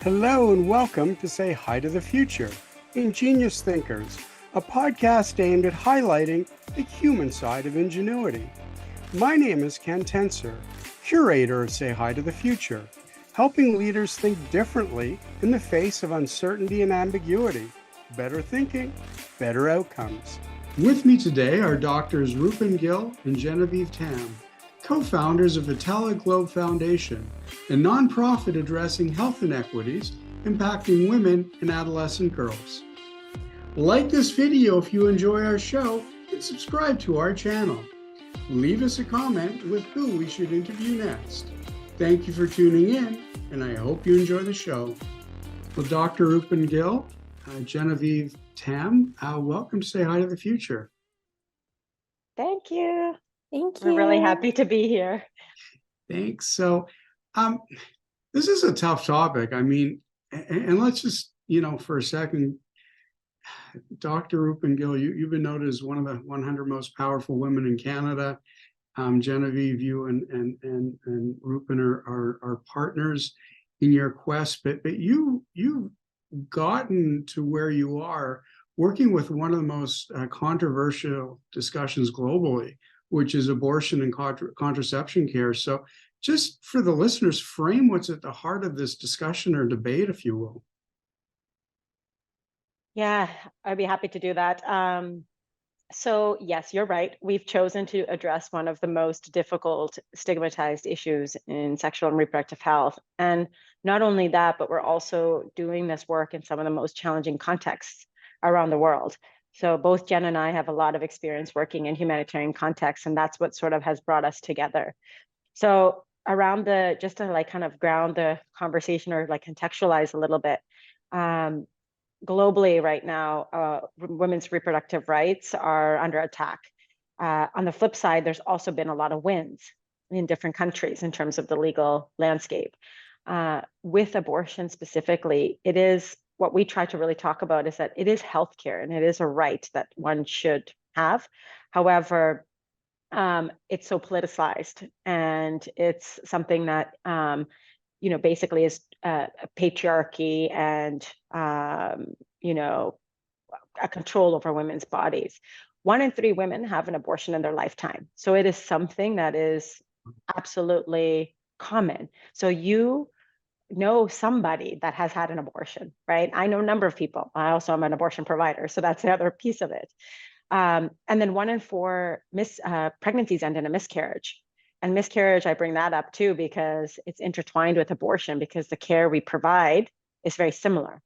Hello and welcome to Say Hi to the Future, Ingenious Thinkers, a podcast aimed at highlighting the human side of ingenuity. My name is Ken Tencer, curator of Say Hi to the Future, helping leaders think differently in the face of uncertainty and ambiguity. Better thinking, better outcomes. With me today are Doctors Roopan Gill and Genevieve Tam, co-founders of Vitala Globe Foundation, a nonprofit addressing health inequities impacting women and adolescent girls. Like this video if you enjoy our show and subscribe to our channel. Leave us a comment with who we should interview next. Thank you for tuning in, and I hope you enjoy the show. Well, Dr. Roopan Gill, Genevieve Tam, welcome to Say Hi to the Future. Thank you. Thank you. We're really happy to be here. Thanks. So, this is a tough topic. I mean, and let's just, for a second, Dr. Roopan Gill, you've been noted as one of the 100 most powerful women in Canada. Genevieve, you and Roopan are partners in your quest, but you've gotten to where you are working with one of the most controversial discussions globally, which is abortion and contraception care. So just for the listeners, frame what's at the heart of this discussion or debate, if you will. Yeah, I'd be happy to do that. So yes, you're right. We've chosen to address one of the most difficult stigmatized issues in sexual and reproductive health. And not only that, but we're also doing this work in some of the most challenging contexts around the world. So both Jen and I have a lot of experience working in humanitarian contexts, and that's what sort of has brought us together. So around just to kind of ground the conversation or contextualize a little bit, globally right now, women's reproductive rights are under attack. On the flip side, there's also been a lot of wins in different countries in terms of the legal landscape. With abortion specifically, it is what we try to really talk about is that it is healthcare and it is a right that one should have. However, it's so politicized, and it's something that basically is patriarchy and a control over women's bodies. 1 in 3 women have an abortion in their lifetime, so it is something that is absolutely common. So you know somebody that has had an abortion, right? I know a number of people. I also am an abortion provider, so that's the other piece of it. And then 1 in 4 pregnancies end in a miscarriage. And miscarriage, I bring that up too, because it's intertwined with abortion, because the care we provide is very similar.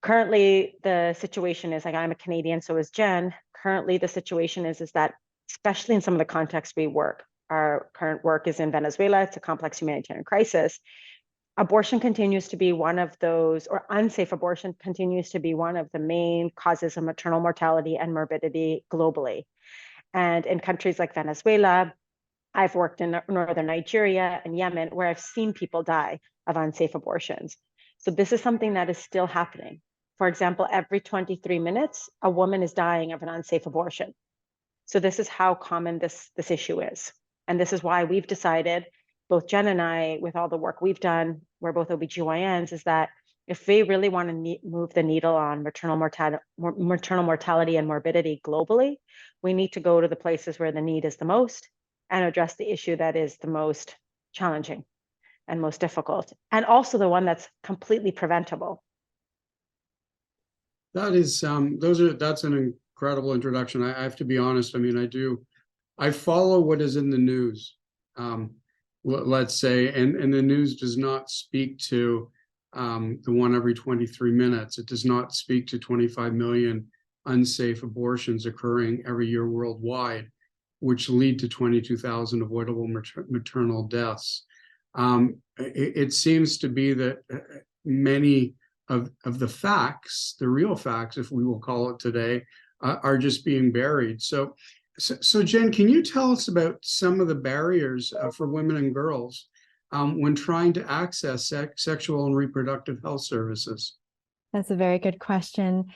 Currently, the situation is, I'm a Canadian, so is Jen. Currently, the situation is that, especially in some of the contexts we work, our current work is in Venezuela. It's a complex humanitarian crisis. Abortion continues to be one of those, or unsafe abortion continues to be one of the main causes of maternal mortality and morbidity globally. And in countries like Venezuela, I've worked in northern Nigeria and Yemen, where I've seen people die of unsafe abortions. So this is something that is still happening. For example, every 23 minutes, a woman is dying of an unsafe abortion. So this is how common this issue is. And this is why we've decided, both Jen and I, with all the work we've done, we're both OBGYNs, is that if we really want to move the needle on maternal mortality and morbidity globally, we need to go to the places where the need is the most and address the issue that is the most challenging and most difficult, and also the one that's completely preventable. That's an incredible introduction. I have to be honest. I mean, I follow what is in the news, let's say, and the news does not speak to the one every 23 minutes. It does not speak to 25 million unsafe abortions occurring every year worldwide, which lead to 22,000 avoidable maternal deaths. It seems to be that many of the facts, the real facts, if we will call it today, are just being buried. So Jen, can you tell us about some of the barriers for women and girls when trying to access sexual and reproductive health services? That's a very good question.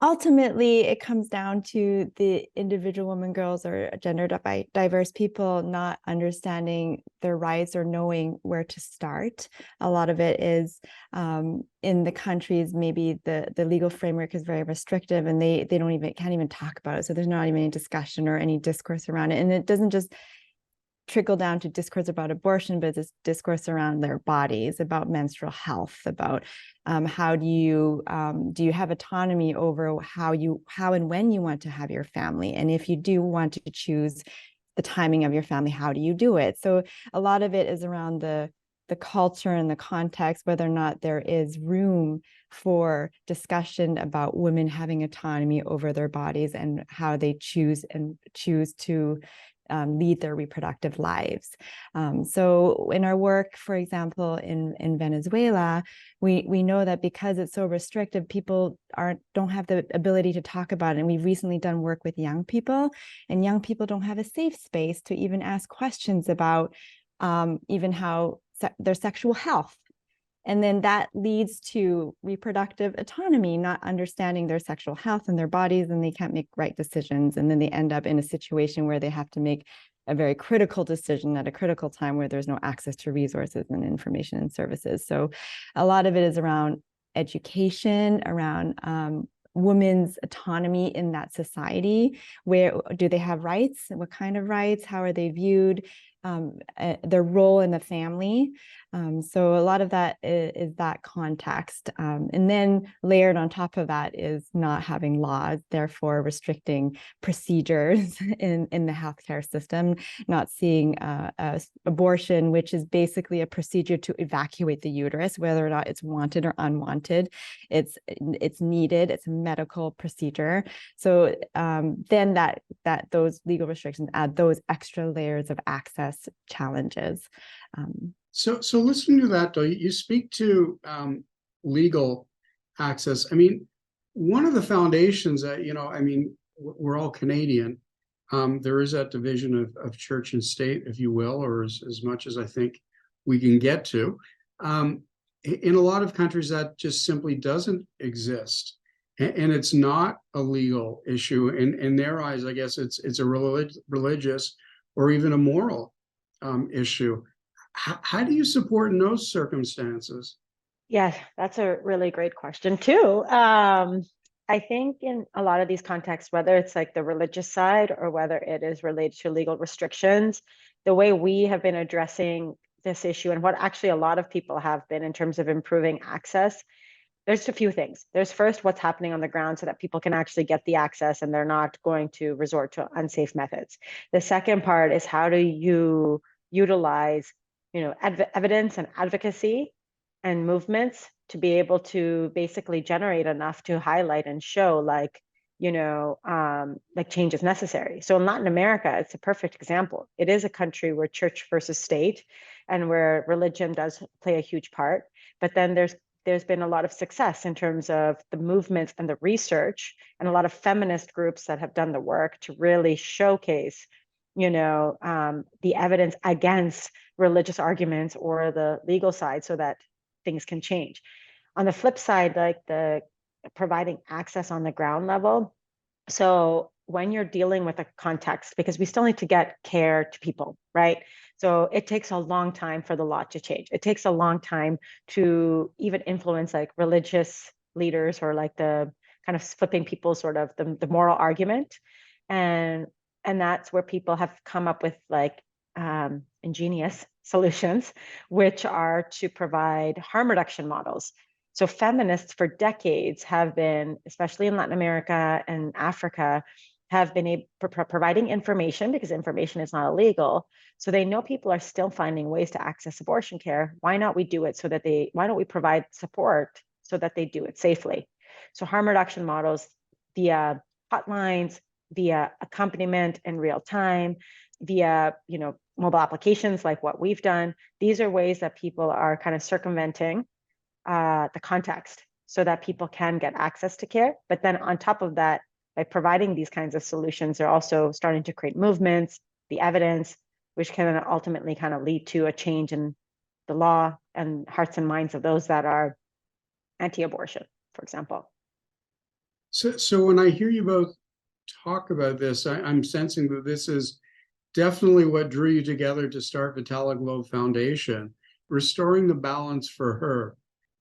Ultimately, it comes down to the individual women, girls, or gender diverse people not understanding their rights or knowing where to start. A lot of it is in the countries, maybe the legal framework is very restrictive, and they can't even talk about it. So there's not even any discussion or any discourse around it. And it doesn't just trickle down to discourse about abortion, but it's discourse around their bodies, about menstrual health, about how do you have autonomy over how and when you want to have your family, and if you do want to choose the timing of your family, how do you do it? So a lot of it is around the culture and the context, whether or not there is room for discussion about women having autonomy over their bodies and how they choose to lead their reproductive lives. So in our work, for example, in Venezuela, we know that because it's so restrictive, people don't have the ability to talk about it. And we've recently done work with young people, and young people don't have a safe space to even ask questions about even how their sexual health. And then that leads to reproductive autonomy, not understanding their sexual health and their bodies, and they can't make right decisions. And then they end up in a situation where they have to make a very critical decision at a critical time where there's no access to resources and information and services. So a lot of it is around education, around women's autonomy in that society. Where do they have rights? What kind of rights? How are they viewed? Their role in the family. So a lot of that is that context. And then layered on top of that is not having laws, therefore restricting procedures in the healthcare system, not seeing abortion, which is basically a procedure to evacuate the uterus, whether or not it's wanted or unwanted. It's needed. It's a medical procedure. So then that those legal restrictions add those extra layers of access challenges. So listening to that, though, you speak to legal access. I mean, one of the foundations that, we're all Canadian. There is that division of church and state, if you will, or as much as I think we can get to. In a lot of countries, that just simply doesn't exist. And it's not a legal issue. In their eyes, I guess it's a religious or even a moral issue. How do you support in those circumstances? Yeah, that's a really great question too. I think in a lot of these contexts, whether it's like the religious side or whether it is related to legal restrictions, the way we have been addressing this issue and what actually a lot of people have been in terms of improving access, there's a few things. There's first what's happening on the ground so that people can actually get the access and they're not going to resort to unsafe methods. The second part is how do you utilize, evidence and advocacy and movements to be able to basically generate enough to highlight and show like change is necessary. So in Latin America, it's a perfect example. It is a country where church versus state and where religion does play a huge part. But then there's been a lot of success in terms of the movements and the research and a lot of feminist groups that have done the work to really showcase, the evidence against religious arguments or the legal side so that things can change. On the flip side, like the providing access on the ground level. So when you're dealing with a context, because we still need to get care to people, right? So it takes a long time for the law to change. It takes a long time to even influence like religious leaders or like the kind of flipping people sort of the moral argument. And that's where people have come up with like ingenious solutions, which are to provide harm reduction models. So feminists for decades have been, especially in Latin America and Africa, have been providing information because information is not illegal. So they know people are still finding ways to access abortion care. Why not we do it why don't we provide support so that they do it safely? So harm reduction models via hotlines, via accompaniment in real time, via, mobile applications like what we've done. These are ways that people are kind of circumventing the context so that people can get access to care. But then on top of that, by providing these kinds of solutions, they're also starting to create movements, the evidence, which can ultimately kind of lead to a change in the law and hearts and minds of those that are anti-abortion, for example. So when I hear you both talk about this, I'm sensing that this is definitely what drew you together to start Vitala Globe Foundation, restoring the balance for her.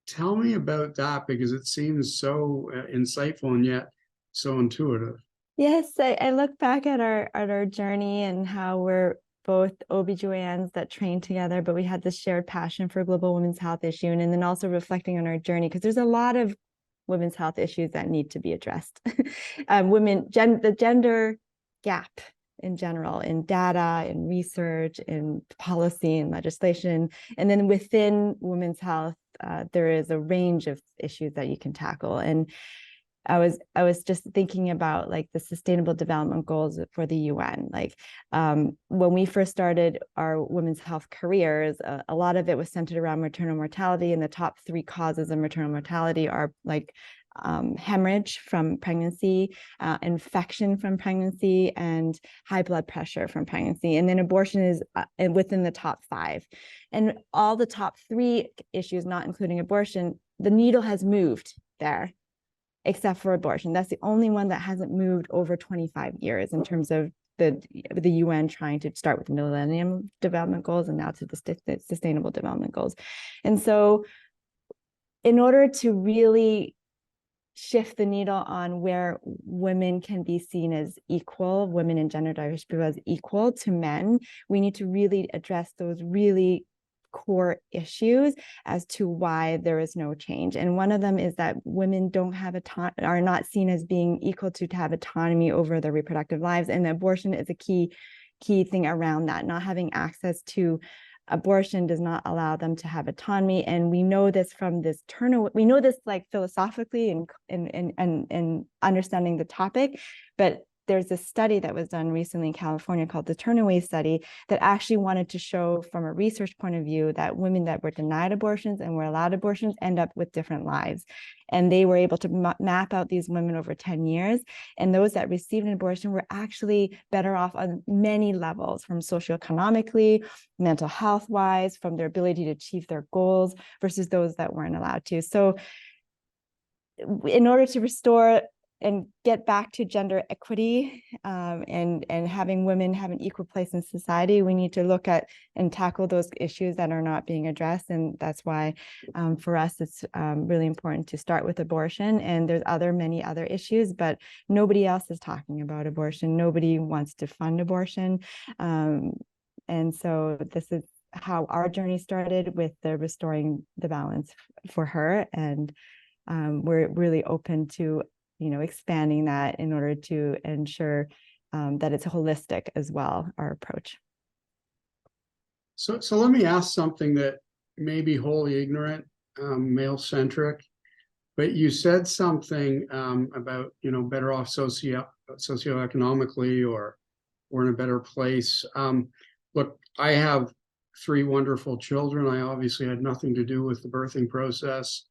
Tell me about that, because it seems so insightful and yet so intuitive. Yes, I look back at our journey and how we're both OBGYNs that trained together, but we had this shared passion for global women's health issue. And then also reflecting on our journey, because there's a lot of women's health issues that need to be addressed. The gender gap in general, in data, in research, in policy and legislation. And then within women's health, there is a range of issues that you can tackle. And I was just thinking about like the Sustainable Development Goals for the UN. Like when we first started our women's health careers, a lot of it was centered around maternal mortality, and the top 3 causes of maternal mortality are like hemorrhage from pregnancy, infection from pregnancy, and high blood pressure from pregnancy. And then abortion is within the top 5. And all the top 3 issues, not including abortion, the needle has moved there, except for abortion. That's the only one that hasn't moved over 25 years in terms of the UN trying to start with the Millennium Development Goals and now to the Sustainable Development Goals. And so in order to really shift the needle on where women can be seen as equal, women and gender diverse people as equal to men, we need to really address those really core issues as to why there is no change. And one of them is that women don't have are not seen as being equal to have autonomy over their reproductive lives. And abortion is a key thing around that. Not having access to abortion does not allow them to have autonomy. And we know this from this turnover. We know this like philosophically and understanding the topic, but there's a study that was done recently in California called the Turnaway Study that actually wanted to show from a research point of view that women that were denied abortions and were allowed abortions end up with different lives. And they were able to map out these women over 10 years. And those that received an abortion were actually better off on many levels, from socioeconomically, mental health wise, from their ability to achieve their goals versus those that weren't allowed to. So in order to restore and get back to gender equity and having women have an equal place in society, we need to look at and tackle those issues that are not being addressed. And that's why for us, it's really important to start with abortion. And there's many other issues, but nobody else is talking about abortion. Nobody wants to fund abortion. And so this is how our journey started, with the restoring the balance for her. And we're really open to expanding that in order to ensure that it's holistic as well, our approach. So let me ask something that may be wholly ignorant, male-centric, but you said something about, better off socioeconomically or in a better place. Look, I have 3 wonderful children. I obviously had nothing to do with the birthing process.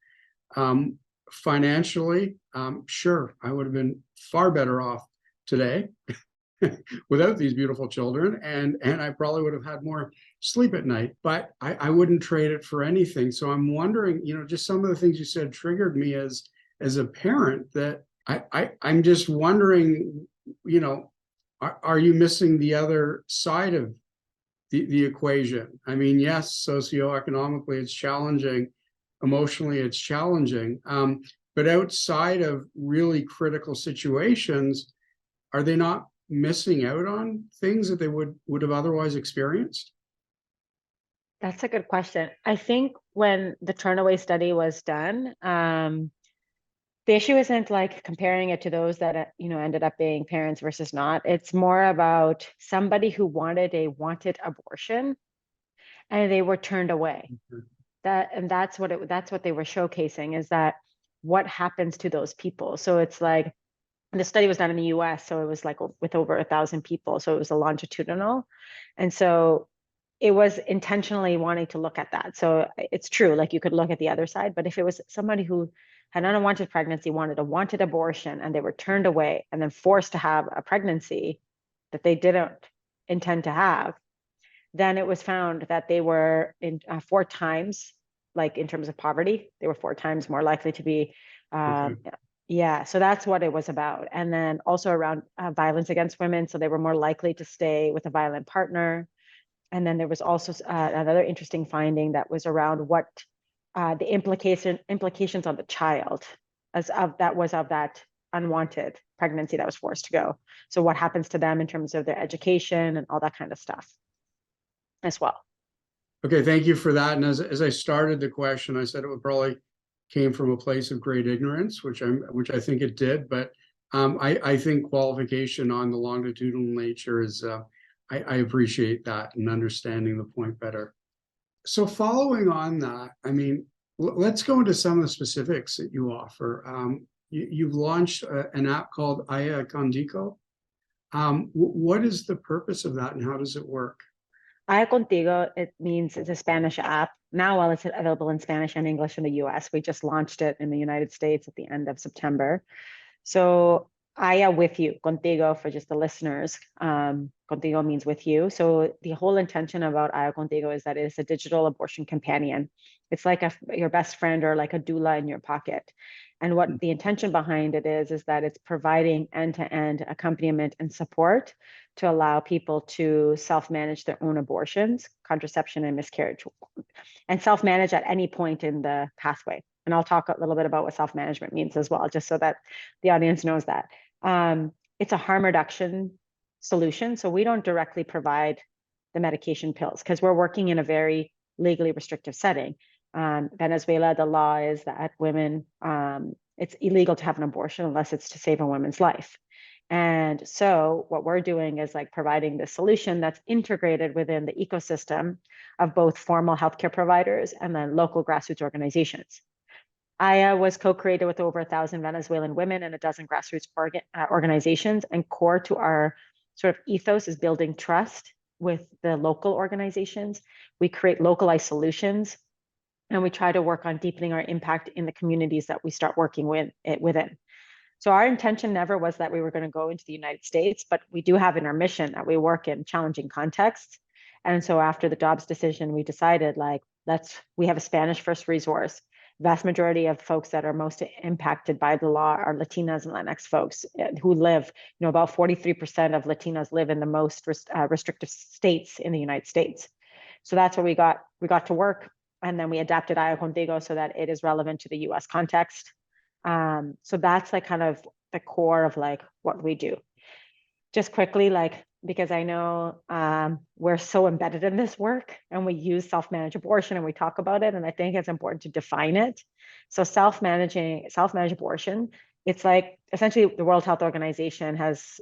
Financially, sure, I would have been far better off today without these beautiful children, and I probably would have had more sleep at night, but I wouldn't trade it for anything. So I'm wondering, just some of the things you said triggered me as a parent, that I'm just wondering, are you missing the other side of the equation? I mean, yes, socioeconomically it's challenging, emotionally it's challenging, but outside of really critical situations, are they not missing out on things that they would have otherwise experienced? That's a good question. I think when the Turnaway study was done, the issue isn't like comparing it to those that ended up being parents versus not. It's more about somebody who wanted abortion and they were turned away. That's what they were showcasing, is that what happens to those people. So it's like, the study was done in the US, so it was like with over 1,000 people, so it was a longitudinal, and so it was intentionally wanting to look at that. So it's true, like you could look at the other side, but if it was somebody who had an unwanted pregnancy, wanted abortion, and they were turned away and then forced to have a pregnancy that they didn't intend to have, then it was found that they were in 4 times, like in terms of poverty, they were 4 times more likely to be Yeah, so that's what it was about. And then also around violence against women. So they were more likely to stay with a violent partner. And then there was also another interesting finding that was around what the implications on the child as of that unwanted pregnancy that was forced to go. So what happens to them in terms of their education and all that kind of stuff as well. Okay, thank you for that. And as I started the question, I said it would probably came from a place of great ignorance, which I think it did. But I think qualification on the longitudinal nature is I appreciate that and understanding the point better. So following on that, I mean, let's go into some of the specifics that you offer. You've launched an app called Aya Condico. What is the purpose of that and how does it work? Aya Contigo, it means it's a Spanish app. Now, while it's available in Spanish and English in the US, we just launched it in the United States at the end of September. So Aya with you, contigo for just the listeners. Contigo means with you. So the whole intention about Aya Contigo is that it's a digital abortion companion. It's like your best friend or like a doula in your pocket. And what the intention behind it is that it's providing end-to-end accompaniment and support to allow people to self-manage their own abortions, contraception and miscarriage, and self-manage at any point in the pathway. And I'll talk a little bit about what self-management means as well, just so that the audience knows that. It's a harm reduction solution. So we don't directly provide the medication pills because we're working in a very legally restrictive setting. Venezuela, the law is that women, it's illegal to have an abortion unless it's to save a woman's life. And so what we're doing is like providing the solution that's integrated within the ecosystem of both formal healthcare providers and then local grassroots organizations. Aya was co-created with over 1,000 Venezuelan women and a dozen grassroots organizations, and core to our sort of ethos is building trust with the local organizations. We create localized solutions, and we try to work on deepening our impact in the communities that we start working within. So our intention never was that we were going to go into the United States, but we do have in our mission that we work in challenging contexts. And so after the Dobbs decision, we decided like, we have a Spanish first resource. Vast majority of folks that are most impacted by the law are Latinas and Latinx folks who live, about 43% of Latinas live in the most restrictive states in the United States. So that's where we got to work. And then we adapted Aya Contigo so that it is relevant to the US context. So that's like kind of the core of like what we do. Just quickly, like, because I know we're so embedded in this work and we use self-managed abortion and we talk about it. And I think it's important to define it. So self-managed abortion, it's like essentially the World Health Organization has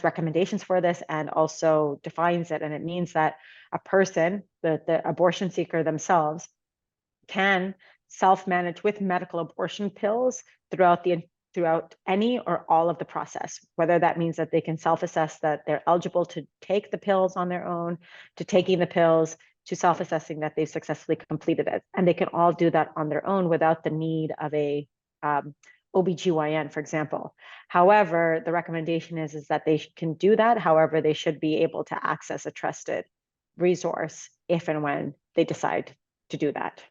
recommendations for this and also defines it. And it means that a person, the abortion seeker themselves, can self-manage with medical abortion pills throughout any or all of the process, whether that means that they can self-assess that they're eligible to take the pills on their own, to taking the pills, to self-assessing that they've successfully completed it. And they can all do that on their own without the need of a OBGYN, for example. However, the recommendation is that they can do that. However, they should be able to access a trusted resource if and when they decide to do that.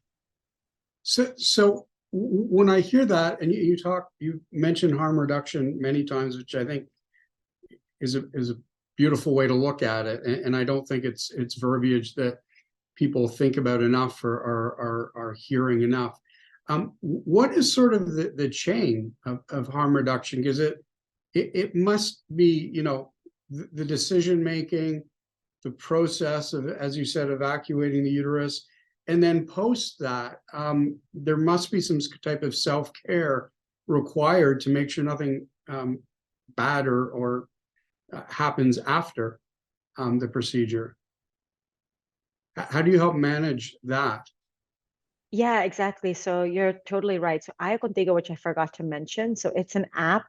So when I hear that, and you mentioned harm reduction many times, which I think is a beautiful way to look at it, and I don't think it's verbiage that people think about enough or are hearing enough. What is sort of the chain of harm reduction? Because it must be, the decision making, the process of, as you said, evacuating the uterus. And then post that, there must be some type of self-care required to make sure nothing bad or happens after the procedure. How do you help manage that? Yeah, exactly. So you're totally right. So Aya Contigo, which I forgot to mention, so it's an app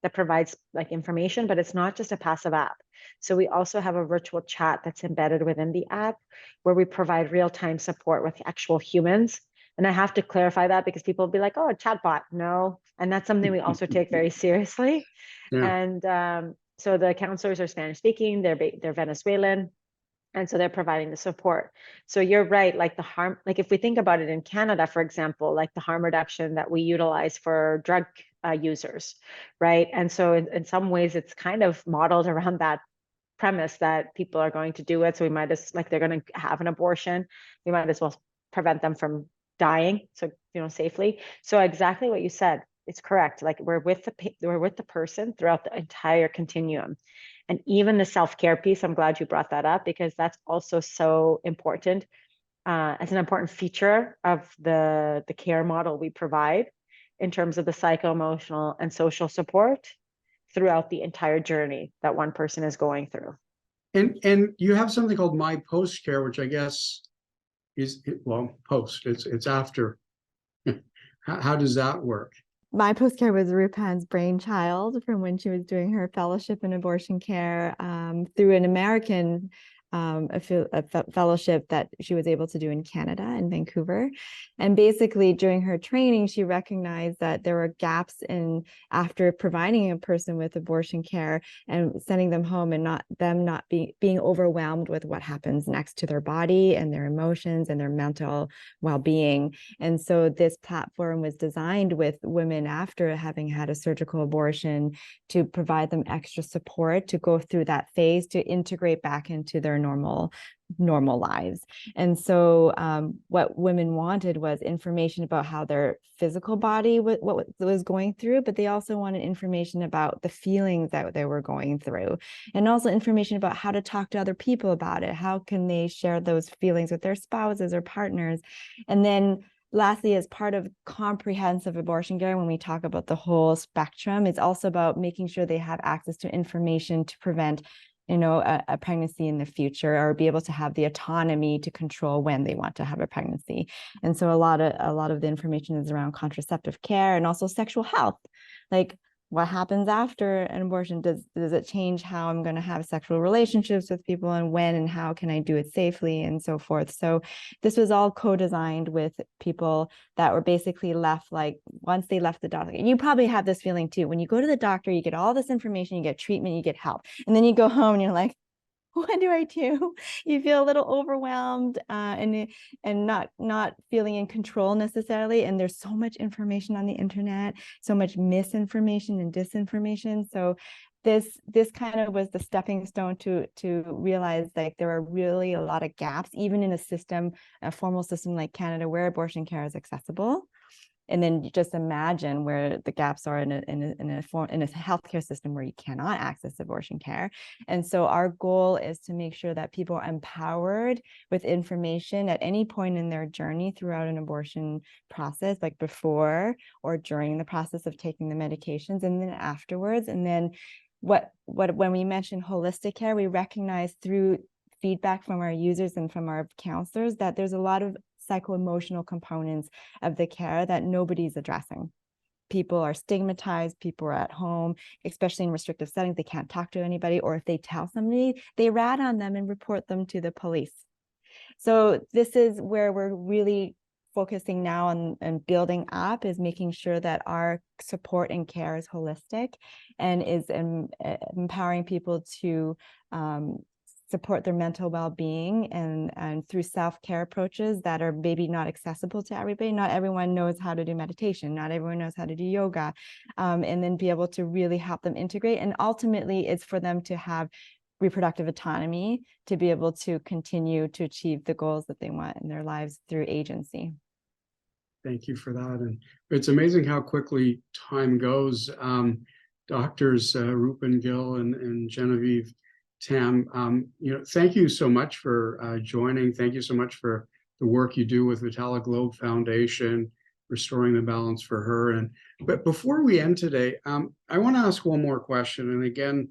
that provides like information, but it's not just a passive app. So we also have a virtual chat that's embedded within the app where we provide real-time support with actual humans. And I have to clarify that because people will be like, oh, a chatbot. No. And that's something we also take very seriously. Yeah. And so the counselors are Spanish speaking, they're Venezuelan. And so they're providing the support. So you're right, like the harm, like if we think about it in Canada, for example, like the harm reduction that we utilize for drug users, right? And so in some ways, it's kind of modeled around that premise that people are going to do it. So we might as like they're going to have an abortion. We might as well prevent them from dying, so safely. So exactly what you said, it's correct. Like we're with the person throughout the entire continuum. And even the self-care piece, I'm glad you brought that up, because that's also so important as an important feature of the care model we provide in terms of the psycho-emotional and social support throughout the entire journey that one person is going through. And you have something called My Post Care, which I guess is, well, post, it's after. How does that work? My post care was Rupan's brainchild from when she was doing her fellowship in abortion care through an American fellowship that she was able to do in Canada, in Vancouver. And basically during her training, she recognized that there were gaps in after providing a person with abortion care and sending them home and not being overwhelmed with what happens next to their body and their emotions and their mental well-being. And so this platform was designed with women after having had a surgical abortion to provide them extra support to go through that phase, to integrate back into their normal lives. And so what women wanted was information about how their physical body what was going through, but they also wanted information about the feelings that they were going through, and also information about how to talk to other people about it. How can they share those feelings with their spouses or partners? And then lastly, as part of comprehensive abortion care, when we talk about the whole spectrum, it's also about making sure they have access to information to prevent a pregnancy in the future, or be able to have the autonomy to control when they want to have a pregnancy. And so a lot of the information is around contraceptive care and also sexual health. Like, what happens after an abortion? Does it change how I'm going to have sexual relationships with people, and when and how can I do it safely, and so forth. So this was all co-designed with people that were basically left, like once they left the doctor, and you probably have this feeling too, when you go to the doctor, you get all this information, you get treatment, you get help, and then you go home and you're like, what do I do? You feel a little overwhelmed and not feeling in control necessarily. And there's so much information on the internet, so much misinformation and disinformation. So this kind of was the stepping stone to realize like there are really a lot of gaps, even in a formal system like Canada, where abortion care is accessible. And then you just imagine where the gaps are in a healthcare system where you cannot access abortion care. And so our goal is to make sure that people are empowered with information at any point in their journey throughout an abortion process, like before or during the process of taking the medications, and then afterwards. And then when we mention holistic care, we recognize through feedback from our users and from our counselors that there's a lot of psycho-emotional components of the care that nobody's addressing. People are stigmatized, people are at home, especially in restrictive settings, they can't talk to anybody, or if they tell somebody, they rat on them and report them to the police. So this is where we're really focusing now on and building up, is making sure that our support and care is holistic and is empowering people to support their mental well-being and through self-care approaches that are maybe not accessible to everybody. Not everyone knows how to do meditation. Not everyone knows how to do yoga, and then be able to really help them integrate. And ultimately, it's for them to have reproductive autonomy to be able to continue to achieve the goals that they want in their lives through agency. Thank you for that. And it's amazing how quickly time goes. Doctors Roopan Gill and Genevieve Tam, thank you so much for joining. Thank you so much for the work you do with Vitala Globe Foundation, restoring the balance for her. But before we end today, I want to ask one more question. And again,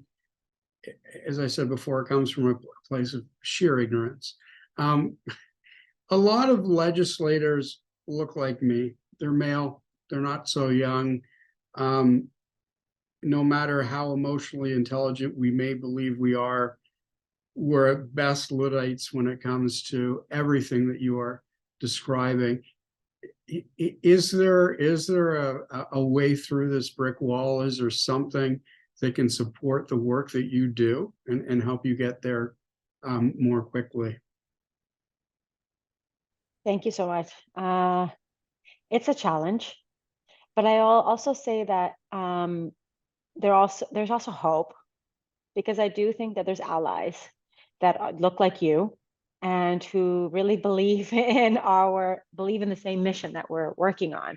as I said before, it comes from a place of sheer ignorance. A lot of legislators look like me. They're male. They're not so young. No matter how emotionally intelligent we may believe we are, we're at best Luddites when it comes to everything that you are describing. Is there a way through this brick wall? Is there something that can support the work that you do and help you get there more quickly? Thank you so much. It's a challenge. But I'll also say that there's also hope, because I do think that there's allies that look like you and who really believe in the same mission that we're working on.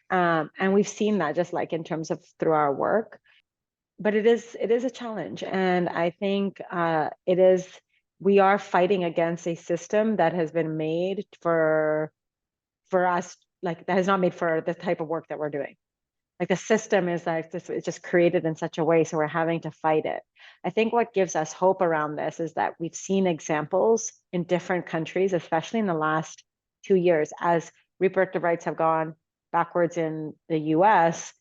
And we've seen that just like in terms of through our work. But it is a challenge, and I think we are fighting against a system that has been made for us, like that is not made for the type of work that we're doing. Like the system is like this, it's just created in such a way, so we're having to fight it. I think what gives us hope around this is that we've seen examples in different countries, especially in the last 2 years, as reproductive rights have gone backwards in the US.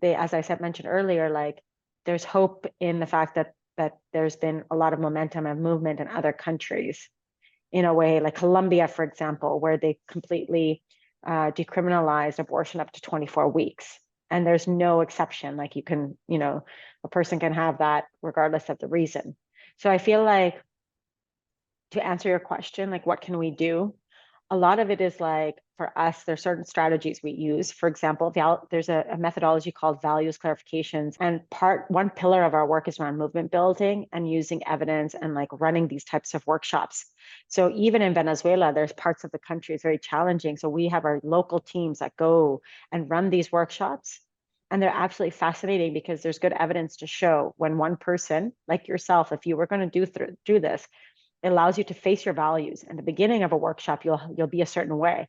As I mentioned earlier, like there's hope in the fact that there's been a lot of momentum and movement in other countries, in a way, like Colombia, for example, where they completely decriminalized abortion up to 24 weeks. And there's no exception. Like you can, a person can have that regardless of the reason. So I feel like, to answer your question, like what can we do? A lot of it is like, for us, there's certain strategies we use. For example, there's a methodology called values clarifications. And one pillar of our work is around movement building and using evidence and like running these types of workshops. So even in Venezuela, there's parts of the country it's very challenging. So we have our local teams that go and run these workshops. And they're absolutely fascinating, because there's good evidence to show when one person like yourself, if you were going to do this, it allows you to face your values. In the beginning of a workshop, you'll be a certain way,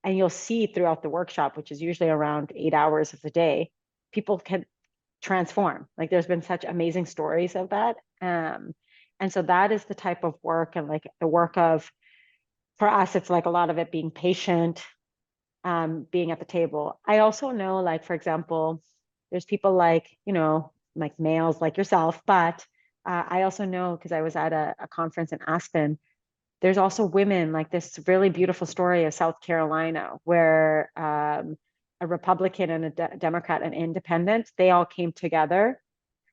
and you'll see throughout the workshop, which is usually around 8 hours of the day, people can transform. Like there's been such amazing stories of that. And so that is the type of work, and like the work of, for us, it's like a lot of it being patient, being at the table. I also know, like, for example, there's people like, like males like yourself, but I also know, because I was at a conference in Aspen, there's also women, like this really beautiful story of South Carolina, where a Republican and a Democrat and independent, they all came together,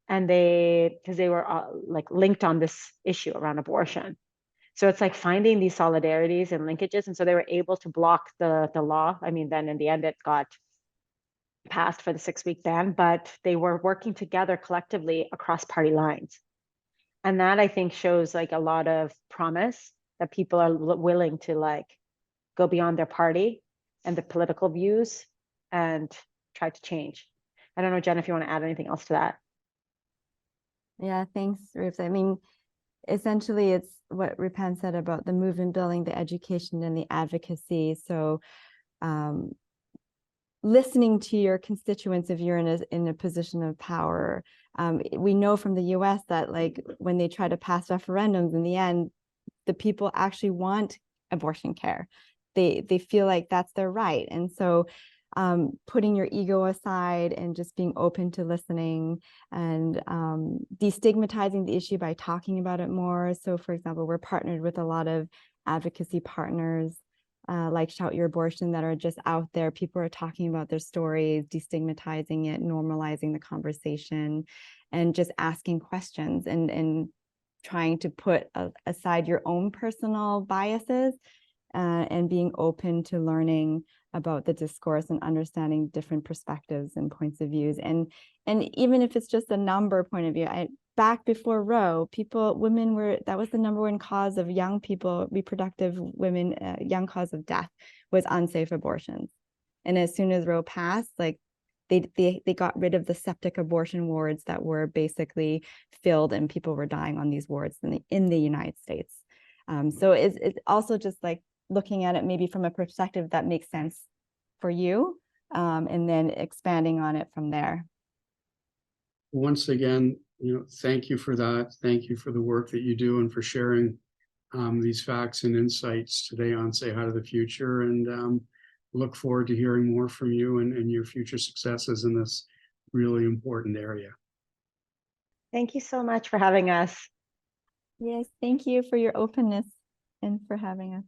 and because they were like linked on this issue around abortion. So it's like finding these solidarities and linkages. And so they were able to block the law. I mean, then in the end, it got passed for the 6-week ban, but they were working together collectively across party lines. And that, I think, shows like a lot of promise, that people are willing to like go beyond their party and the political views and try to change. I don't know, Jen, if you want to add anything else to that. Yeah, thanks, Ruth. I mean, essentially, it's what Roopan said about the movement building, the education, and the advocacy. So listening to your constituents if you're in a position of power. We know from the US that like when they try to pass referendums, in the end, the people actually want abortion care. They feel like that's their right. And so putting your ego aside and just being open to listening, and destigmatizing the issue by talking about it more. So for example, we're partnered with a lot of advocacy partners like Shout Your Abortion that are just out there. People are talking about their stories, destigmatizing it, normalizing the conversation, and just asking questions and trying to put aside your own personal biases and being open to learning about the discourse and understanding different perspectives and points of views. And even if it's just a number point of view, back before Roe, that was the number one cause of young people, reproductive women, young cause of death was unsafe abortions. And as soon as Roe passed, like they got rid of the septic abortion wards that were basically filled, and people were dying on these wards in the United States. So it's also just like looking at it maybe from a perspective that makes sense for you, and then expanding on it from there. Once again, thank you for that. Thank you for the work that you do and for sharing these facts and insights today on Say Hi to the Future, and look forward to hearing more from you and your future successes in this really important area. Thank you so much for having us. Yes, thank you for your openness and for having us.